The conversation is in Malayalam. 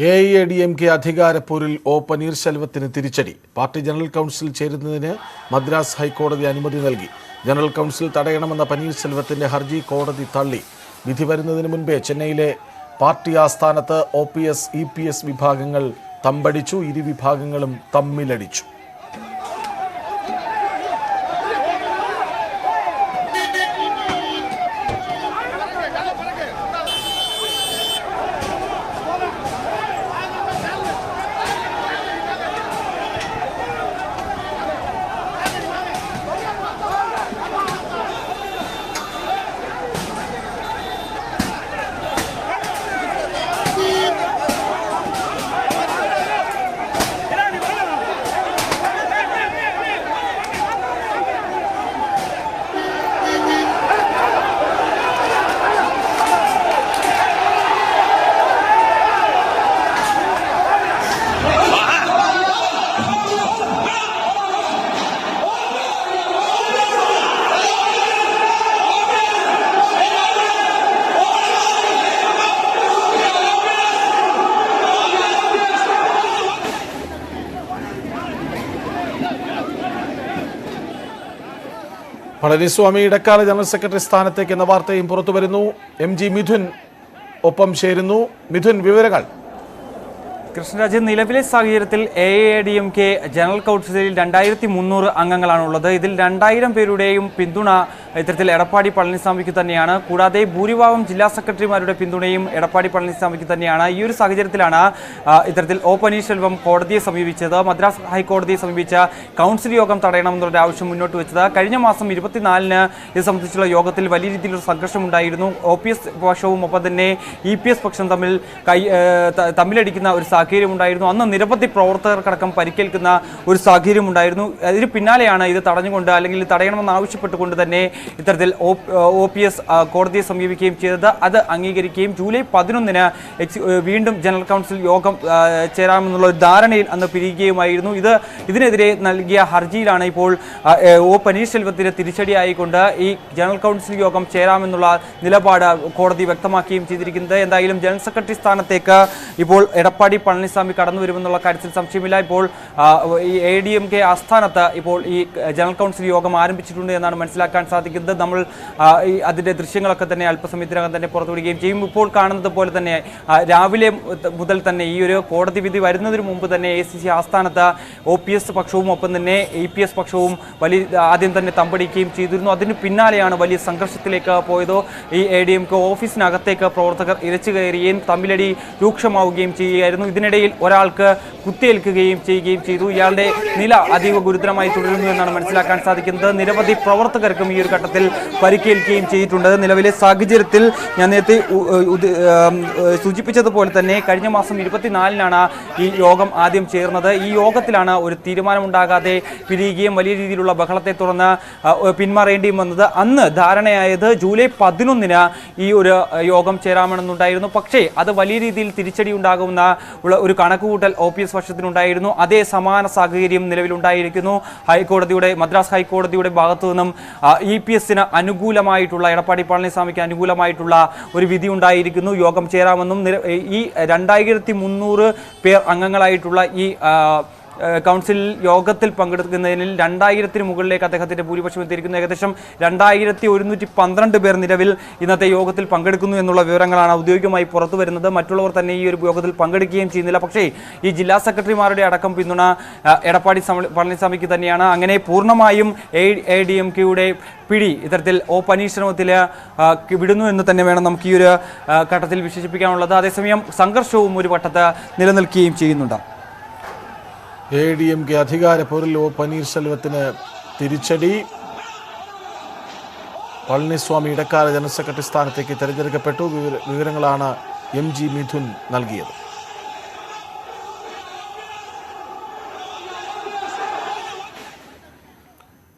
AIADMK അധികാരപ്പോരിൽ ഒ പനീർശെൽവത്തിന് തിരിച്ചടി. പാർട്ടി ജനറൽ കൗൺസിൽ ചേരുന്നതിന് മദ്രാസ് ഹൈക്കോടതി അനുമതി നൽകി. ജനറൽ കൗൺസിൽ തടയണമെന്ന പനീർശെൽവത്തിന്റെ ഹർജി കോടതി തള്ളി. വിധി വരുന്നതിന് മുൻപേ ചെന്നൈയിലെ പാർട്ടി ആസ്ഥാനത്ത് OPS, EPS വിഭാഗങ്ങൾ തമ്പടിച്ചു. ഇരു വിഭാഗങ്ങളും തമ്മിലടിച്ചു. പളനിസ്വാമി ഇടക്കാല ജനറൽ സെക്രട്ടറി സ്ഥാനത്തേക്ക് എന്ന വാർത്തയും പുറത്തുവരുന്നു. MG മിഥുൻ ഒപ്പം ചേരുന്നു. മിഥുൻ, വിവരങ്ങൾ. കൃഷ്ണരാജ്, നിലവിലെ സാഹചര്യത്തിൽ AIADMK ജനറൽ കൗൺസിലിൽ 2300 അംഗങ്ങളാണുള്ളത്. ഇതിൽ 2000 പേരുടെയും പിന്തുണ ഇത്തരത്തിൽ എടപ്പാടി പളനിസ്വാമിക്ക് തന്നെയാണ്. കൂടാതെ ഭൂരിഭാഗം ജില്ലാ സെക്രട്ടറിമാരുടെ പിന്തുണയും എടപ്പാടി പളനിസ്വാമിക്ക് തന്നെയാണ്. ഈ ഒരു സാഹചര്യത്തിലാണ് ഇത്തരത്തിൽ ഒ പനീർശെൽവം കോടതിയെ സമീപിച്ചത്. മദ്രാസ് ഹൈക്കോടതിയെ സമീപിച്ച കൗൺസിൽ യോഗം തടയണമെന്നുള്ള ആവശ്യം മുന്നോട്ട് വെച്ചത്. കഴിഞ്ഞ മാസം 24-ന് ഇത് സംബന്ധിച്ചുള്ള യോഗത്തിൽ വലിയ രീതിയിലുള്ള സംഘർഷമുണ്ടായിരുന്നു. OPS പക്ഷവും ഒപ്പം തന്നെ EPS പക്ഷം തമ്മിലടിക്കുന്ന ഒരു സാഹചര്യമുണ്ടായിരുന്നു. അന്ന് നിരവധി പ്രവർത്തകർക്കടക്കം പരിക്കേൽക്കുന്ന ഒരു സാഹചര്യമുണ്ടായിരുന്നു. അതിന് പിന്നാലെയാണ് ഇത് തടഞ്ഞുകൊണ്ട് അല്ലെങ്കിൽ തടയണമെന്ന് ആവശ്യപ്പെട്ടുകൊണ്ട് തന്നെ ഇത്തരത്തിൽ OPS കോടതിയെ സമീപിക്കുകയും ചെയ്തത്. അത് അംഗീകരിക്കുകയും ജൂലൈ 11-ന് വീണ്ടും ജനറൽ കൗൺസിൽ യോഗം ചേരാമെന്നുള്ള ഒരു ധാരണയിൽ അന്ന് പിരിയുകയുമായിരുന്നു. ഇതിനെതിരെ നൽകിയ ഹർജിയിലാണ് ഇപ്പോൾ ഒ പനീർശെൽവത്തിന് തിരിച്ചടിയായിക്കൊണ്ട് ഈ ജനറൽ കൗൺസിൽ യോഗം ചേരാമെന്നുള്ള നിലപാട് കോടതി വ്യക്തമാക്കുകയും ചെയ്തിരിക്കുന്നത്. എന്തായാലും ജനറൽ സെക്രട്ടറി സ്ഥാനത്തേക്ക് ഇപ്പോൾ എടപ്പാടി പളനിസ്വാമി കടന്നു വരുമെന്നുള്ള കാര്യത്തിൽ സംശയമില്ല. ഇപ്പോൾ ഈ AIADMK ആസ്ഥാനത്ത് ഇപ്പോൾ ഈ ജനറൽ കൗൺസിൽ യോഗം ആരംഭിച്ചിട്ടുണ്ട് എന്നാണ് മനസ്സിലാക്കാൻ സാധിക്കുന്നത്. നമ്മൾ അതിൻ്റെ ദൃശ്യങ്ങളൊക്കെ തന്നെ അല്പസമയത്തിനകം തന്നെ പുറത്തുവിടുകയും ചെയ്യും. ഇപ്പോൾ കാണുന്നത് പോലെ തന്നെ രാവിലെ മുതൽ തന്നെ ഈ ഒരു കോടതി വിധി വരുന്നതിന് മുമ്പ് തന്നെ ACC ആസ്ഥാനത്ത് OPS പക്ഷവും ഒപ്പം തന്നെ EPS പക്ഷവും ആദ്യം തന്നെ തമ്പടിക്കുകയും ചെയ്തിരുന്നു. അതിന് പിന്നാലെയാണ് വലിയ സംഘർഷത്തിലേക്ക് പോയത്. ഈ AIADMK ഓഫീസിനകത്തേക്ക് പ്രവർത്തകർ ഇരച്ചു കയറുകയും തമ്മിലടി രൂക്ഷമാവുകയും ചെയ്യുകയായിരുന്നു. ഇതിനിടയിൽ ഒരാൾക്ക് കുത്തിയേൽക്കുകയും ചെയ്യുകയും ചെയ്തു. ഇയാളുടെ നില അതീവ ഗുരുതരമായി തുടരുന്നു എന്നാണ് മനസ്സിലാക്കാൻ സാധിക്കുന്നത്. നിരവധി പ്രവർത്തകർക്കും ഈ ഒരു ഘട്ടത്തിൽ പരിക്കേൽക്കുകയും ചെയ്തിട്ടുണ്ട്. നിലവിലെ സാഹചര്യത്തിൽ ഞാൻ നേരത്തെ സൂചിപ്പിച്ചതുപോലെ തന്നെ കഴിഞ്ഞ മാസം 24-നാണ് ഈ യോഗം ആദ്യം ചേർന്നത്. ഈ യോഗത്തിലാണ് ഒരു തീരുമാനമുണ്ടാകാതെ പിരിയുകയും വലിയ രീതിയിലുള്ള ബഹളത്തെ തുടർന്ന് പിന്മാറേണ്ടിയും വന്നത്. അന്ന് ധാരണയായത് ജൂലൈ 11-ന് ഈ ഒരു യോഗം ചേരാമെന്നുണ്ടായിരുന്നു. പക്ഷേ അത് വലിയ രീതിയിൽ തിരിച്ചടി ഉണ്ടാകുന്ന ഒരു കണക്കുകൂട്ടൽ OPS പക്ഷത്തിനുണ്ടായിരുന്നു. അതേ സമാന സാഹചര്യം നിലവിലുണ്ടായിരിക്കുന്നു. മദ്രാസ് ഹൈക്കോടതിയുടെ ഭാഗത്തു നിന്നും EPSന് അനുകൂലമായിട്ടുള്ള എടപ്പാടി പളനിസ്വാമിക്ക് അനുകൂലമായിട്ടുള്ള ഒരു വിധി ഉണ്ടായിരിക്കുന്നു. യോഗം ചേരാമെന്നും ഈ 2300 പേർ അംഗങ്ങളായിട്ടുള്ള ഈ കൗൺസിൽ യോഗത്തിൽ പങ്കെടുക്കുന്നതിൽ 2000-ന് മുകളിലേക്ക് അദ്ദേഹത്തിന്റെ ഭൂരിപക്ഷം എത്തിയിരിക്കുന്നു. ഏകദേശം 2112 പേർ നിലവിൽ ഇന്നത്തെ യോഗത്തിൽ പങ്കെടുക്കുന്നു എന്നുള്ള വിവരങ്ങളാണ് ഔദ്യോഗികമായി പുറത്തു വരുന്നത്. മറ്റുള്ളവർ തന്നെ ഈ ഒരു യോഗത്തിൽ പങ്കെടുക്കുകയും ചെയ്യുന്നില്ല. പക്ഷേ ഈ ജില്ലാ സെക്രട്ടറിമാരുടെ അടക്കം പിന്തുണ എടപ്പാടി പളനിസ്വാമിക്ക് തന്നെയാണ്. അങ്ങനെ പൂർണ്ണമായും AIADMKയുടെ പിടി ഇത്തരത്തിൽ ഒ പനീർശെൽവത്തിൽ വിടുന്നു എന്ന് തന്നെ വേണം നമുക്ക് ഈ ഒരു ഘട്ടത്തിൽ വിശേഷിപ്പിക്കാനുള്ളത്. അതേസമയം സംഘർഷവും ഒരു വട്ടത്ത് നിലനിൽക്കുകയും ചെയ്യുന്നുണ്ട്. AIADMK അധികാരപ്പോരിൽ ഒ പനീർശെൽവത്തിന് തിരിച്ചടി. പളനിസ്വാമി ഇടക്കാല ജനറൽ സെക്രട്ടറി സ്ഥാനത്തേക്ക് തെരഞ്ഞെടുക്കപ്പെട്ടു. വിവരങ്ങളാണ് MG മിഥുൻ നൽകിയത്.